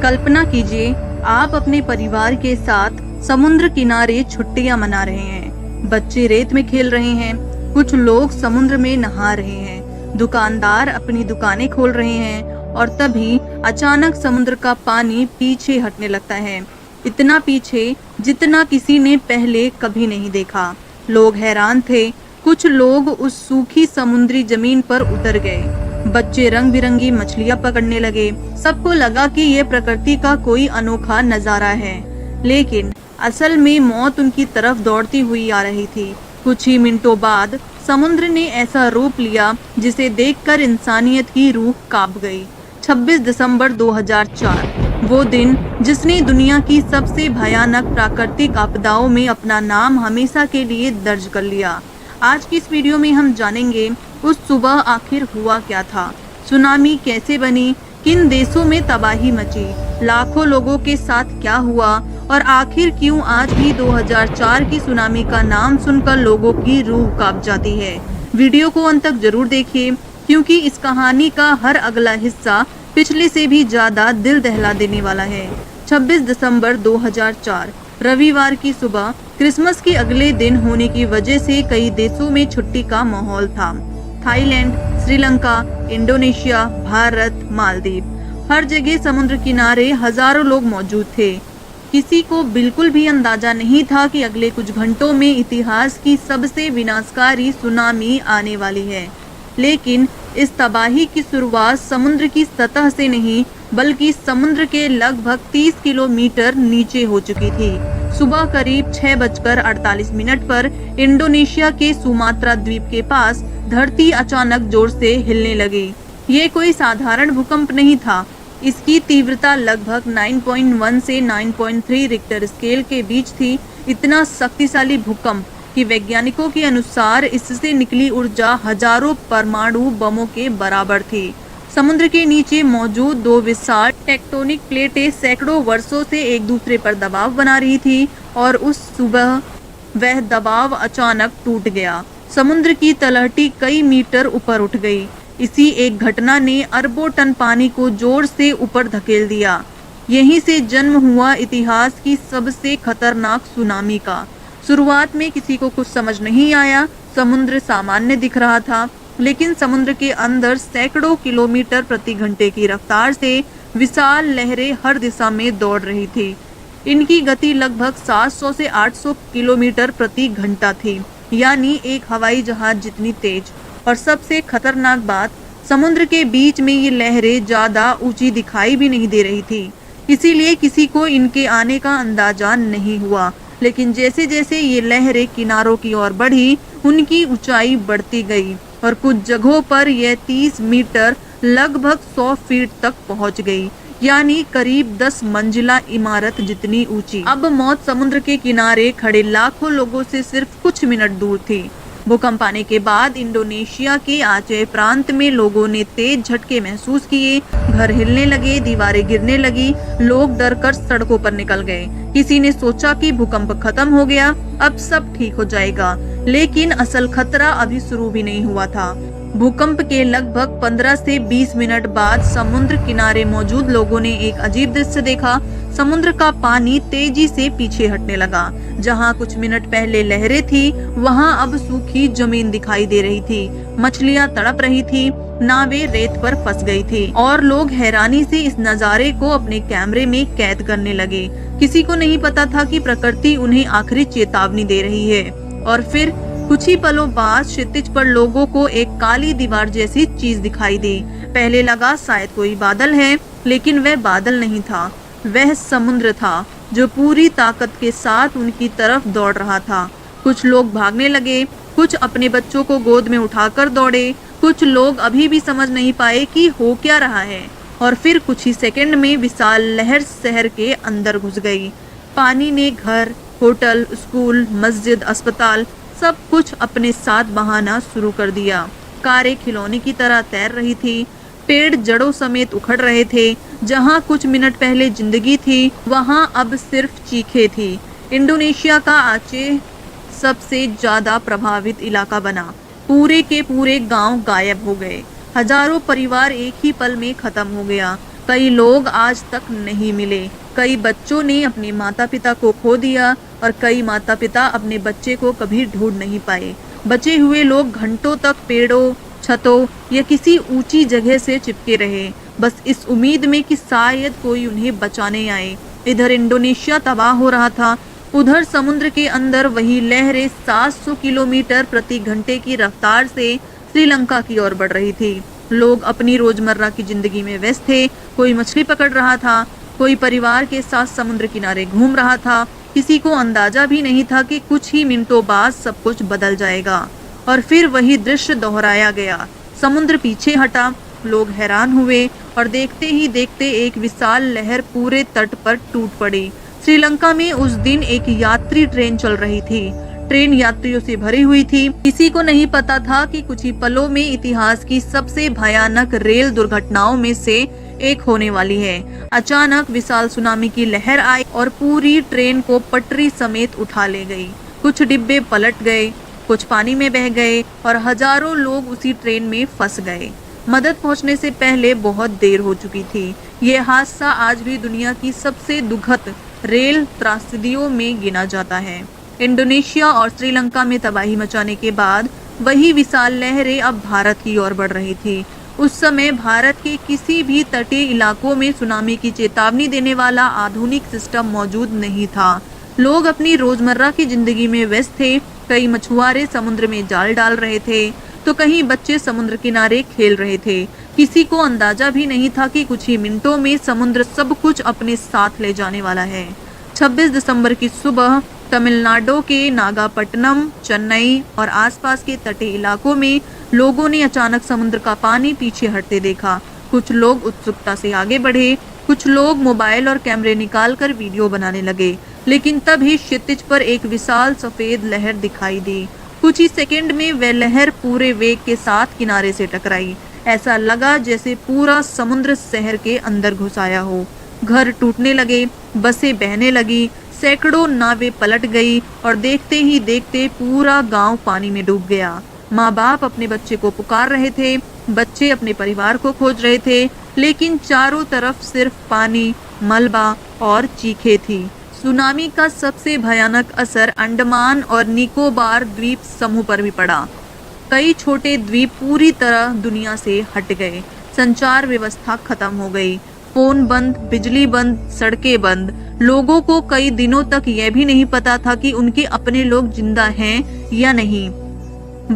कल्पना कीजिए, आप अपने परिवार के साथ समुद्र किनारे छुट्टियां मना रहे हैं। बच्चे रेत में खेल रहे हैं, कुछ लोग समुद्र में नहा रहे हैं, दुकानदार अपनी दुकानें खोल रहे हैं और तभी अचानक समुद्र का पानी पीछे हटने लगता है। इतना पीछे जितना किसी ने पहले कभी नहीं देखा। लोग हैरान थे। कुछ लोग उस सूखी समुद्री जमीन पर उतर गए। बच्चे रंग बिरंगी मछलियां पकड़ने लगे। सबको लगा कि ये प्रकृति का कोई अनोखा नजारा है, लेकिन असल में मौत उनकी तरफ दौड़ती हुई आ रही थी। कुछ ही मिनटों बाद समुद्र ने ऐसा रूप लिया जिसे देखकर इंसानियत की रूह कांप गई। 26 दिसंबर 2004, वो दिन जिसने दुनिया की सबसे भयानक प्राकृतिक आपदाओं में अपना नाम हमेशा के लिए दर्ज कर लिया। आज की इस वीडियो में हम जानेंगे उस सुबह आखिर हुआ क्या था, सुनामी कैसे बनी, किन देशों में तबाही मची, लाखों लोगों के साथ क्या हुआ और आखिर क्यों आज भी 2004 की सुनामी का नाम सुनकर लोगों की रूह कांप जाती है। वीडियो को अंत तक जरूर देखिए, क्योंकि इस कहानी का हर अगला हिस्सा पिछले से भी ज्यादा दिल दहला देने वाला है। 26 दिसंबर 2004 रविवार की सुबह, क्रिसमस के अगले दिन होने की वजह से कई देशों में छुट्टी का माहौल था। थाईलैंड, श्रीलंका, इंडोनेशिया, भारत, मालदीव, हर जगह समुद्र किनारे हजारों लोग मौजूद थे। किसी को बिल्कुल भी अंदाजा नहीं था कि अगले कुछ घंटों में इतिहास की सबसे विनाशकारी सुनामी आने वाली है। लेकिन इस तबाही की शुरुआत समुद्र की सतह से नहीं, बल्कि समुद्र के लगभग 30 किलोमीटर नीचे हो चुकी थी। सुबह करीब 6:48 पर इंडोनेशिया के सुमात्रा द्वीप के पास धरती अचानक जोर से हिलने लगी। ये कोई साधारण भूकंप नहीं था। इसकी तीव्रता लगभग 9.1 से 9.3 रिक्टर स्केल के बीच थी। इतना शक्तिशाली भूकंप कि वैज्ञानिकों के अनुसार इससे निकली ऊर्जा हजारों परमाणु बमों के बराबर थी। समुद्र के नीचे मौजूद दो विशाल टेक्टोनिक प्लेटें सैकड़ों वर्षों से एक दूसरे पर दबाव बना रही थी और उस सुबह वह दबाव अचानक टूट गया। समुद्र की तलहटी कई मीटर ऊपर उठ गई। इसी एक घटना ने अरबों टन पानी को जोर से ऊपर धकेल दिया। यहीं से जन्म हुआ इतिहास की सबसे खतरनाक सुनामी का। शुरुआत में किसी को कुछ समझ नहीं आया। समुद्र सामान्य दिख रहा था, लेकिन समुद्र के अंदर सैकड़ों किलोमीटर प्रति घंटे की रफ्तार से विशाल लहरें हर दिशा में दौड़ रही थी। इनकी गति लगभग 700 से 800 किलोमीटर प्रति घंटा थी, यानी एक हवाई जहाज जितनी तेज। और सबसे खतरनाक बात, समुद्र के बीच में ये लहरें ज्यादा ऊंची दिखाई भी नहीं दे रही थी, इसीलिए किसी को इनके आने का अंदाजा नहीं हुआ। लेकिन जैसे जैसे ये लहरें किनारों की ओर बढ़ी, उनकी ऊंचाई बढ़ती गई और कुछ जगहों पर यह 30 मीटर लगभग 100 फीट तक पहुंच गई, यानी करीब 10 मंजिला इमारत जितनी ऊंची। अब मौत समुद्र के किनारे खड़े लाखों लोगों से सिर्फ कुछ मिनट दूर थी। भूकंप आने के बाद इंडोनेशिया के आचे प्रांत में लोगों ने तेज झटके महसूस किए। घर हिलने लगे, दीवारें गिरने लगी, लोग डरकर सड़कों पर निकल गए। किसी ने सोचा कि भूकंप खत्म हो गया, अब सब ठीक हो जाएगा, लेकिन असल खतरा अभी शुरू भी नहीं हुआ था। भूकंप के लगभग 15 से 20 मिनट बाद समुद्र किनारे मौजूद लोगों ने एक अजीब दृश्य देखा। समुद्र का पानी तेजी से पीछे हटने लगा। जहां कुछ मिनट पहले लहरें थी, वहां अब सूखी जमीन दिखाई दे रही थी। मछलियां तड़प रही थी, नावें रेत पर फंस गई थी और लोग हैरानी से इस नजारे को अपने कैमरे में कैद करने लगे। किसी को नहीं पता था कि प्रकृति उन्हें आखिरी चेतावनी दे रही है। और फिर कुछ ही पलों बाद क्षितिज पर लोगों को एक काली दीवार जैसी चीज दिखाई दी। पहले लगा शायद कोई बादल है, लेकिन वह बादल नहीं था, वह समुद्र था जो पूरी ताकत के साथ उनकी तरफ दौड़ रहा था। कुछ लोग भागने लगे, कुछ अपने बच्चों को गोद में उठाकर दौड़े, कुछ लोग अभी भी समझ नहीं पाए कि हो क्या रहा है। और फिर कुछ ही सेकंड में विशाल लहर शहर के अंदर घुस गई। पानी ने घर, होटल, स्कूल, मस्जिद, अस्पताल सब कुछ अपने साथ बहाना शुरू कर दिया। कारें खिलौने की तरह तैर रही थी, पेड़ जड़ों समेत उखड़ रहे थे। जहां कुछ मिनट पहले जिंदगी थी, वहां अब सिर्फ चीखें थी। इंडोनेशिया का आचे सबसे ज्यादा प्रभावित इलाका बना। पूरे के पूरे गांव गायब हो गए। हजारों परिवार एक ही पल में खत्म हो गया। कई लोग आज तक नहीं मिले। कई बच्चों ने अपने माता पिता को खो दिया और कई माता पिता अपने बच्चे को कभी ढूंढ नहीं पाए। बचे हुए लोग घंटों तक पेड़ों, छतों या किसी ऊंची जगह से चिपके रहे, बस इस उम्मीद में कि शायद कोई उन्हें बचाने आए। इधर इंडोनेशिया तबाह हो रहा था, उधर समुद्र के अंदर वही लहरें 700 किलोमीटर प्रति घंटे की रफ्तार से श्रीलंका की ओर बढ़ रही थी। लोग अपनी रोजमर्रा की जिंदगी में व्यस्त थे। कोई मछली पकड़ रहा था, कोई परिवार के साथ समुद्र किनारे घूम रहा था। किसी को अंदाजा भी नहीं था कि कुछ ही मिनटों बाद सब कुछ बदल जाएगा। और फिर वही दृश्य दोहराया गया। समुद्र पीछे हटा, लोग हैरान हुए और देखते ही देखते एक विशाल लहर पूरे तट पर टूट पड़ी। श्रीलंका में उस दिन एक यात्री ट्रेन चल रही थी। ट्रेन यात्रियों से भरी हुई थी। किसी को नहीं पता था कि कुछ ही पलों में इतिहास की सबसे भयानक रेल दुर्घटनाओं में से एक होने वाली है। अचानक विशाल सुनामी की लहर आई और पूरी ट्रेन को पटरी समेत उठा ले गई। कुछ डिब्बे पलट गए, कुछ पानी में बह गए और हजारों लोग उसी ट्रेन में फंस गए। मदद पहुंचने से पहले बहुत देर हो चुकी थी। ये हादसा आज भी दुनिया की सबसे दुखद रेल त्रासदियों में गिना जाता है। इंडोनेशिया और श्रीलंका में तबाही मचाने के बाद वही विशाल लहरें अब भारत की ओर बढ़ रही थी। उस समय भारत के किसी भी तटीय इलाकों में सुनामी की चेतावनी देने वाला आधुनिक सिस्टम मौजूद नहीं था। लोग अपनी रोजमर्रा की जिंदगी में व्यस्त थे। कई मछुआरे समुद्र में जाल डाल रहे थे, तो कहीं बच्चे समुद्र किनारे खेल रहे थे। किसी को अंदाजा भी नहीं था कि कुछ ही मिनटों में समुद्र सब कुछ अपने साथ ले जाने वाला है। 26 दिसंबर की सुबह तमिलनाडु के नागापट्टनम, चेन्नई और आसपास के तटीय इलाकों में लोगों ने अचानक समुद्र का पानी पीछे हटते देखा। कुछ लोग उत्सुकता से आगे बढ़े, कुछ लोग मोबाइल और कैमरे निकालकर वीडियो बनाने लगे। लेकिन तभी क्षितिज पर एक विशाल सफेद लहर दिखाई दी। कुछ ही सेकंड में वह लहर पूरे वेग के साथ किनारे से टकराई। ऐसा लगा जैसे पूरा समुद्र शहर के अंदर घुस आया हो। घर टूटने लगे, बसें बहने लगी, सैकड़ों नावें पलट गई और देखते ही देखते पूरा गांव पानी में डूब गया। माँ बाप अपने बच्चे को पुकार रहे थे, बच्चे अपने परिवार को खोज रहे थे, लेकिन चारों तरफ सिर्फ पानी, मलबा और चीखें थी। सुनामी का सबसे भयानक असर अंडमान और निकोबार द्वीप समूह पर भी पड़ा। कई छोटे द्वीप पूरी तरह दुनिया से हट गए। संचार व्यवस्था खत्म हो गई, फोन बंद, बिजली बंद, सड़कें बंद। लोगों को कई दिनों तक यह भी नहीं पता था कि उनके अपने लोग जिंदा हैं या नहीं।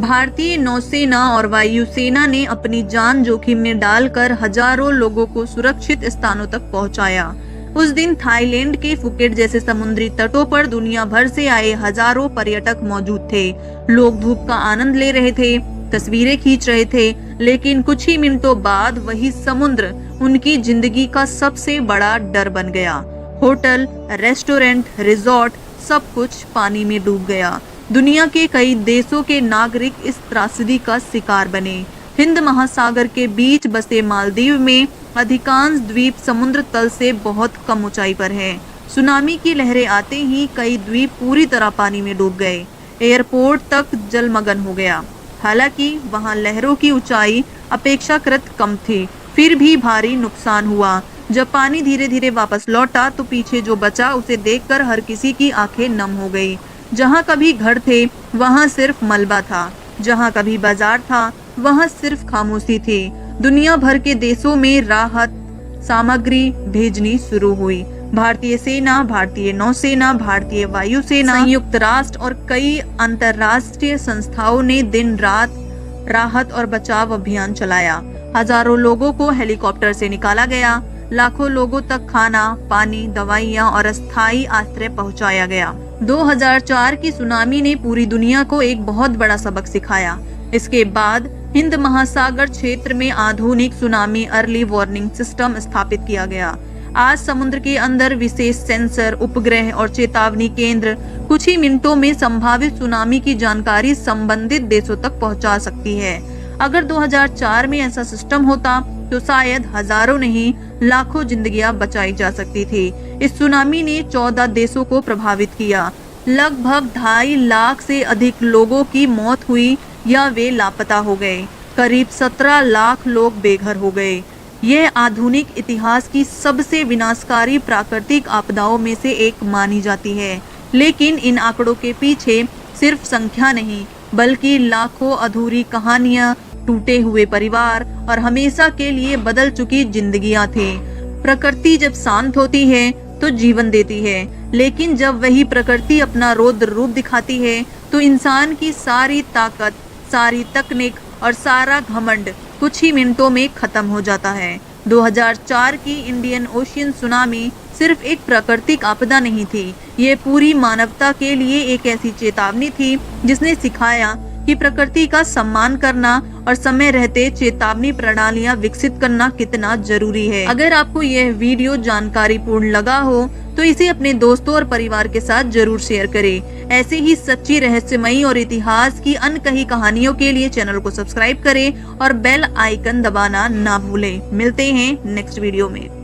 भारतीय नौसेना और वायुसेना ने अपनी जान जोखिम में डालकर हजारों लोगों को सुरक्षित स्थानों तक पहुंचाया। उस दिन थाईलैंड के फुकेट जैसे समुद्री तटों पर दुनिया भर से आए हजारों पर्यटक मौजूद थे। लोग धूप का आनंद ले रहे थे, तस्वीरें खींच रहे थे, लेकिन कुछ ही मिनटों बाद वही समुद्र उनकी जिंदगी का सबसे बड़ा डर बन गया। होटल, रेस्टोरेंट, रिजॉर्ट सब कुछ पानी में डूब गया। दुनिया के कई देशों के नागरिक इस त्रासदी का शिकार बने। हिंद महासागर के बीच बसे मालदीव में अधिकांश द्वीप समुद्र तल से बहुत कम ऊंचाई पर है। सुनामी की लहरें आते ही कई द्वीप पूरी तरह पानी में डूब गए। एयरपोर्ट तक जलमग्न हो गया। हालांकि वहां लहरों की ऊंचाई अपेक्षाकृत कम थी, फिर भी भारी नुकसान हुआ। जब पानी धीरे धीरे वापस लौटा तो पीछे जो बचा उसे देखकर हर किसी की आंखें नम हो गई। जहां कभी घर थे वहां सिर्फ मलबा था, जहां कभी बाजार था वहां सिर्फ खामोशी थी। दुनिया भर के देशों में राहत सामग्री भेजनी शुरू हुई। भारतीय सेना, भारतीय नौसेना, भारतीय वायुसेना, संयुक्त राष्ट्र और कई अंतर्राष्ट्रीय संस्थाओं ने दिन रात राहत और बचाव अभियान चलाया। हजारों लोगों को हेलीकॉप्टर से निकाला गया। लाखों लोगों तक खाना, पानी, दवाइयां और अस्थायी आश्रय पहुंचाया गया। 2004 की सुनामी ने पूरी दुनिया को एक बहुत बड़ा सबक सिखाया। इसके बाद हिंद महासागर क्षेत्र में आधुनिक सुनामी अर्ली वार्निंग सिस्टम स्थापित किया गया। आज समुद्र के अंदर विशेष सेंसर, उपग्रह और चेतावनी केंद्र कुछ ही मिनटों में संभावित सुनामी की जानकारी संबंधित देशों तक पहुंचा सकती है। अगर 2004 में ऐसा सिस्टम होता तो शायद हजारों नहीं लाखों जिंदगियां बचाई जा सकती थी। इस सुनामी ने 14 देशों को प्रभावित किया। लगभग 2.5 लाख से अधिक लोगों की मौत हुई या वे लापता हो गए। करीब 17 लाख लोग बेघर हो गए। यह आधुनिक इतिहास की सबसे विनाशकारी प्राकृतिक आपदाओं में से एक मानी जाती है। लेकिन इन आंकड़ों के पीछे सिर्फ संख्या नहीं, बल्कि लाखों अधूरी कहानियां, टूटे हुए परिवार और हमेशा के लिए बदल चुकी जिंदगियां थे। प्रकृति जब शांत होती है तो जीवन देती है, लेकिन जब वही प्रकृति अपना रौद्र रूप दिखाती है तो इंसान की सारी ताकत, सारी तकनीक और सारा घमंड कुछ ही मिनटों में खत्म हो जाता है। 2004 की इंडियन ओशियन सुनामी सिर्फ एक प्राकृतिक आपदा नहीं थी, ये पूरी मानवता के लिए एक ऐसी चेतावनी थी जिसने सिखाया कि प्रकृति का सम्मान करना और समय रहते चेतावनी प्रणालियां विकसित करना कितना जरूरी है। अगर आपको यह वीडियो जानकारीपूर्ण लगा हो तो इसे अपने दोस्तों और परिवार के साथ जरूर शेयर करें। ऐसे ही सच्ची, रहस्यमयी और इतिहास की अनकही कहानियों के लिए चैनल को सब्सक्राइब करें और बेल आइकन दबाना ना भूलें। मिलते हैं नेक्स्ट वीडियो में।